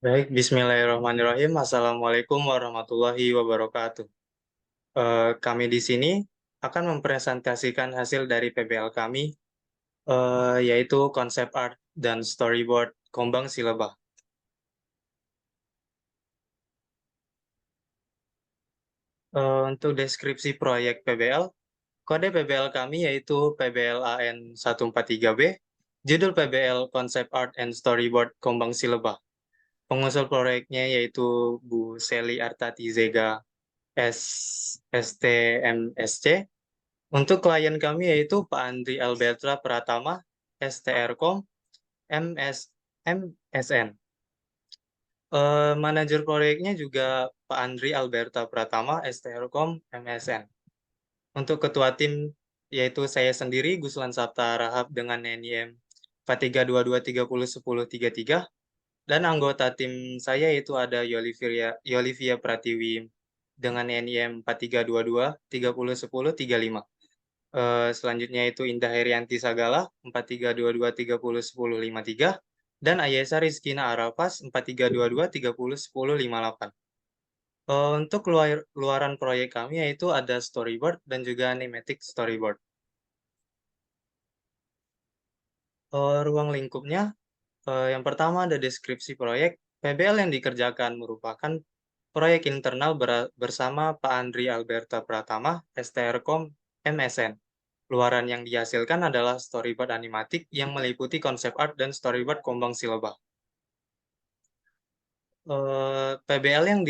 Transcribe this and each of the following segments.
Baik, Bismillahirrahmanirrahim. Assalamualaikum warahmatullahi wabarakatuh. Kami di sini akan mempresentasikan hasil dari PBL kami, yaitu konsep art dan storyboard Kombang Silebah. Untuk deskripsi proyek PBL, kode PBL kami yaitu PBL AN 143B, judul PBL Konsep Art and Storyboard Kombang Silebah. Pengusul proyeknya yaitu Bu Seli Artati Zega, STMSC. Untuk klien kami yaitu Pak Andri Albertra Pratama, STRCom, MS, MSN. Manajer proyeknya juga Pak Andri Alberta Pratama, STRCom, MSN. Untuk ketua tim yaitu saya sendiri, Guslan Sabta Rahab dengan NIM 4322301033, dan anggota tim saya itu ada Yolivia Pratiwi dengan NIM 4322301035. Selanjutnya itu Indah Herianti Sagala 4322301053, dan Ayesa Rizkina Arafas 4322301058. Untuk luaran proyek kami yaitu ada storyboard dan juga animatic storyboard. Ruang lingkupnya, yang pertama ada deskripsi proyek. PBL yang dikerjakan merupakan proyek internal bersama Pak Andri Alberta Pratama, STRCom, MSN. Luaran yang dihasilkan adalah storyboard animatik yang meliputi konsep art dan storyboard Kombang Silebah. PBL yang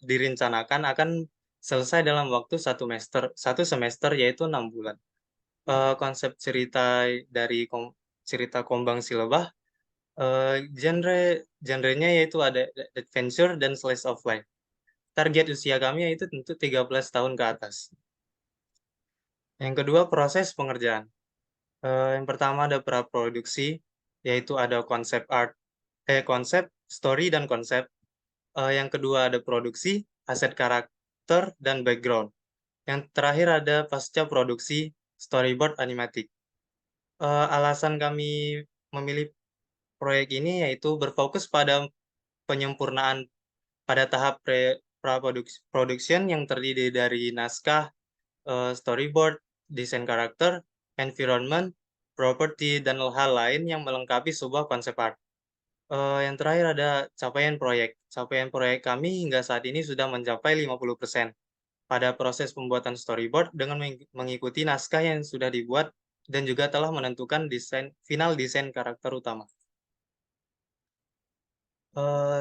direncanakan akan selesai dalam waktu satu semester yaitu 6 bulan. Konsep cerita dari cerita Kombang Silebah, genrenya yaitu ada adventure dan slice of life. Target usia kami yaitu tentu 13 tahun ke atas. Yang kedua, proses pengerjaan. Yang pertama ada praproduksi, yaitu ada konsep, story dan konsep. Yang kedua ada produksi, aset karakter dan background. Yang terakhir ada pasca produksi, storyboard animatik. Alasan kami memilih proyek ini yaitu berfokus pada penyempurnaan pada tahap pra-production yang terdiri dari naskah, storyboard, desain karakter, environment, properti, dan hal lain yang melengkapi sebuah konsep art. Yang terakhir ada capaian proyek. Capaian proyek kami hingga saat ini sudah mencapai 50% pada proses pembuatan storyboard dengan mengikuti naskah yang sudah dibuat dan juga telah menentukan final desain karakter utama.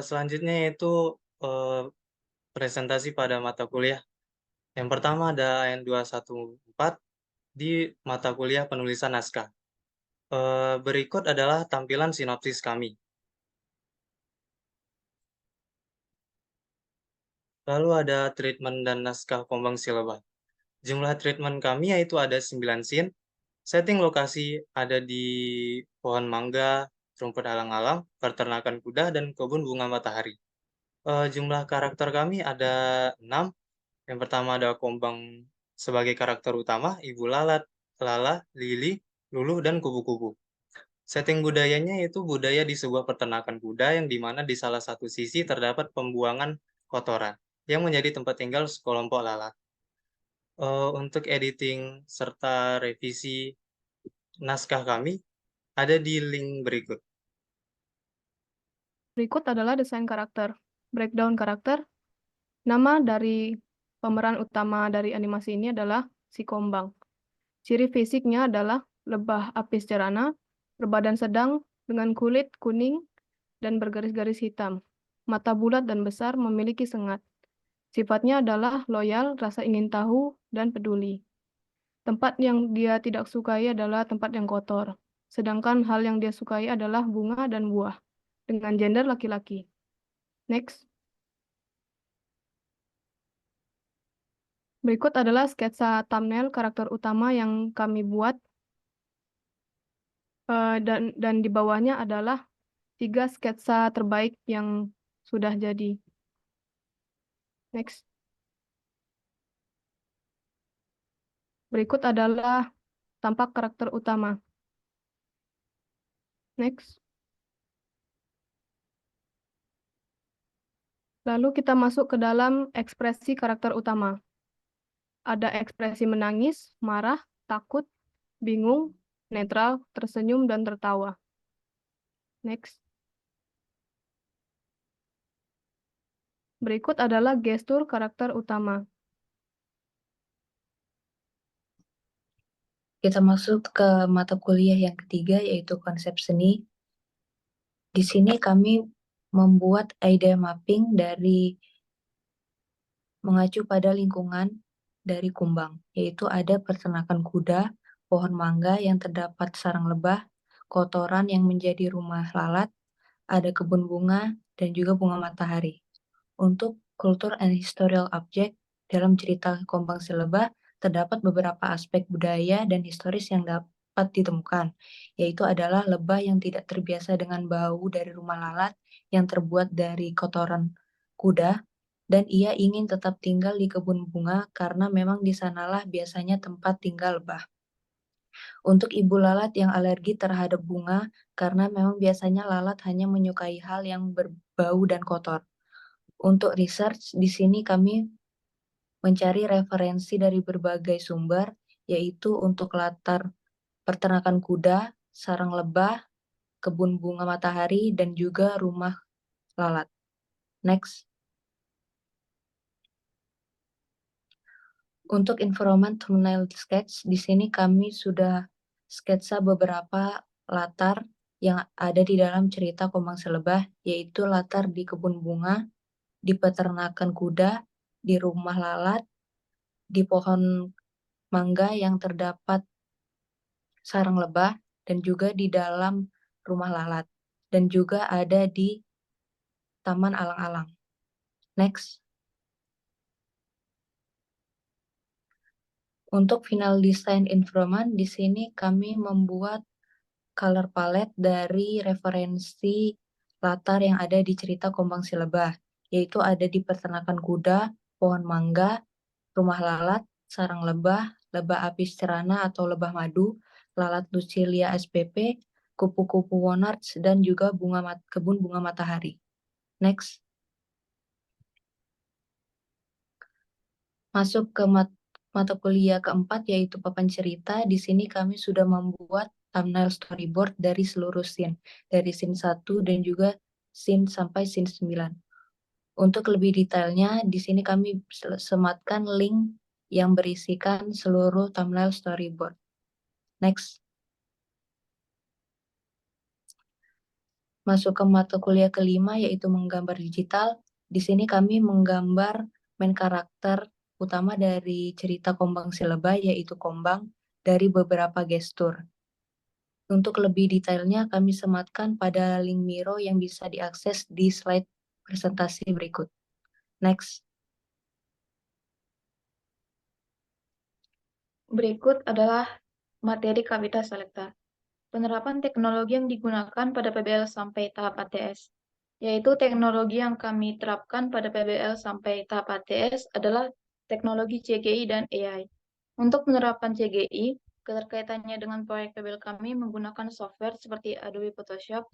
Selanjutnya yaitu eh, presentasi pada mata kuliah. Yang pertama ada AN 214 di mata kuliah penulisan naskah. Berikut adalah tampilan sinopsis kami. Lalu ada treatment dan naskah Kombang Silebah. Jumlah treatment kami yaitu ada 9 scene. Setting lokasi ada di pohon mangga, rumput alang-alang, peternakan kuda, dan kebun bunga matahari. Jumlah karakter kami ada 6. Yang pertama ada Kombang sebagai karakter utama, Ibu Lalat, Lala, Lili, Luluh, dan kubu-kubu. Setting budayanya yaitu budaya di sebuah peternakan kuda yang dimana di salah satu sisi terdapat pembuangan kotoran yang menjadi tempat tinggal sekelompok lalat. Untuk editing serta revisi naskah kami ada di link berikut. Berikut adalah desain karakter. Breakdown karakter. Nama dari pemeran utama dari animasi ini adalah si Kombang. Ciri fisiknya adalah lebah apis cerana, berbadan sedang dengan kulit kuning dan bergaris-garis hitam. Mata bulat dan besar, memiliki sengat. Sifatnya adalah loyal, rasa ingin tahu, dan peduli. Tempat yang dia tidak sukai adalah tempat yang kotor. Sedangkan hal yang dia sukai adalah bunga dan buah, dengan gender laki-laki. Next. Berikut adalah sketsa thumbnail karakter utama yang kami buat. Dan di bawahnya adalah 3 sketsa terbaik yang sudah jadi. Next. Berikut adalah tampak karakter utama. Next. Lalu kita masuk ke dalam ekspresi karakter utama. Ada ekspresi menangis, marah, takut, bingung, netral, tersenyum, dan tertawa. Next. Berikut adalah gestur karakter utama. Kita masuk ke mata kuliah yang ketiga, yaitu konsep seni. Di sini kami membuat idea mapping dari mengacu pada lingkungan dari kumbang, yaitu ada peternakan kuda, pohon mangga yang terdapat sarang lebah, kotoran yang menjadi rumah lalat, ada kebun bunga, dan juga bunga matahari. Untuk culture and historical object, dalam cerita Kombang Si Lebah, terdapat beberapa aspek budaya dan historis yang dapat ditemukan, yaitu adalah lebah yang tidak terbiasa dengan bau dari rumah lalat yang terbuat dari kotoran kuda, dan ia ingin tetap tinggal di kebun bunga karena memang di sanalah biasanya tempat tinggal lebah. Untuk ibu lalat yang alergi terhadap bunga, karena memang biasanya lalat hanya menyukai hal yang berbau dan kotor. Untuk research, di sini kami mencari referensi dari berbagai sumber, yaitu untuk latar peternakan kuda, sarang lebah, kebun bunga matahari, dan juga rumah lalat. Next. Untuk informan thumbnail sketch, di sini kami sudah sketsa beberapa latar yang ada di dalam cerita Kombang Selebah, yaitu latar di kebun bunga, di peternakan kuda, di rumah lalat, di pohon mangga yang terdapat sarang lebah, dan juga di dalam rumah lalat, dan juga ada di taman alang-alang. Next. Untuk final design informan, di sini kami membuat color palette dari referensi latar yang ada di cerita Kombang Si Lebah, yaitu ada di peternakan kuda, pohon mangga, rumah lalat, sarang lebah, lebah apis cerana atau lebah madu, lalat Lucilia spp, kupu-kupu monarch, dan juga kebun bunga matahari. Next. Masuk ke mata kuliah keempat, yaitu papan cerita. Di sini kami sudah membuat thumbnail storyboard dari seluruh scene, dari scene 1 dan juga scene sampai scene 9. Untuk lebih detailnya, di sini kami sematkan link yang berisikan seluruh thumbnail storyboard. Next. Masuk ke mata kuliah kelima, yaitu menggambar digital. Di sini kami menggambar main karakter utama dari cerita Kombang Si Lebah, yaitu Kombang, dari beberapa gestur. Untuk lebih detailnya, kami sematkan pada link Miro yang bisa diakses di slide presentasi berikut. Next. Berikut adalah materi Kavita Selecta. Penerapan teknologi yang digunakan pada PBL sampai tahap ATS, yaitu teknologi yang kami terapkan pada PBL sampai tahap ATS adalah teknologi CGI dan AI. Untuk penerapan CGI, keterkaitannya dengan proyek PBL kami menggunakan software seperti Adobe Photoshop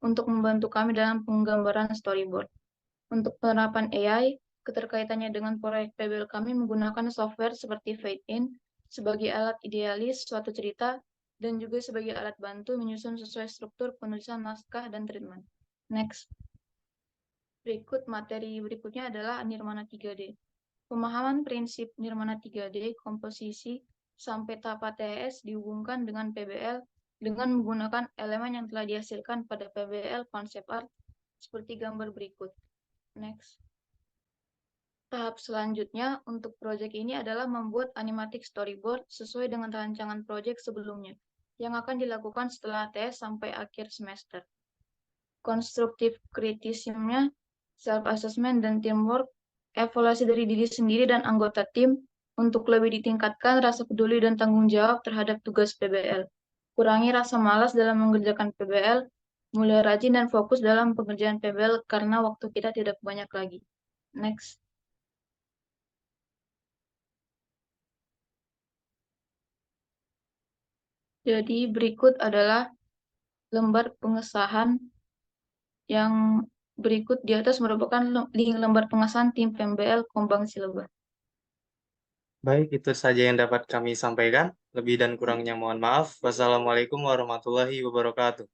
untuk membantu kami dalam penggambaran storyboard. Untuk penerapan AI, keterkaitannya dengan proyek PBL kami menggunakan software seperti Fade-in sebagai alat idealis suatu cerita dan juga sebagai alat bantu menyusun sesuai struktur penulisan naskah dan treatment. Next. Berikut materi berikutnya adalah Nirmana 3D. Pemahaman prinsip Nirmana 3D, komposisi, sampai tahap ATS dihubungkan dengan PBL dengan menggunakan elemen yang telah dihasilkan pada PBL konsep art seperti gambar berikut. Next. Tahap selanjutnya untuk proyek ini adalah membuat animatic storyboard sesuai dengan rancangan proyek sebelumnya yang akan dilakukan setelah ATS sampai akhir semester. Konstruktif kritisisme, self-assessment, dan teamwork, evaluasi dari diri sendiri dan anggota tim untuk lebih ditingkatkan rasa peduli dan tanggung jawab terhadap tugas PBL. Kurangi rasa malas dalam mengerjakan PBL, mulai rajin dan fokus dalam pengerjaan PBL karena waktu kita tidak banyak lagi. Next. Jadi berikut adalah lembar pengesahan yang berikut di atas merupakan link lembar pengasahan tim PMBL Kombang Cilebah. Baik, itu saja yang dapat kami sampaikan. Lebih dan kurangnya mohon maaf. Wassalamualaikum warahmatullahi wabarakatuh.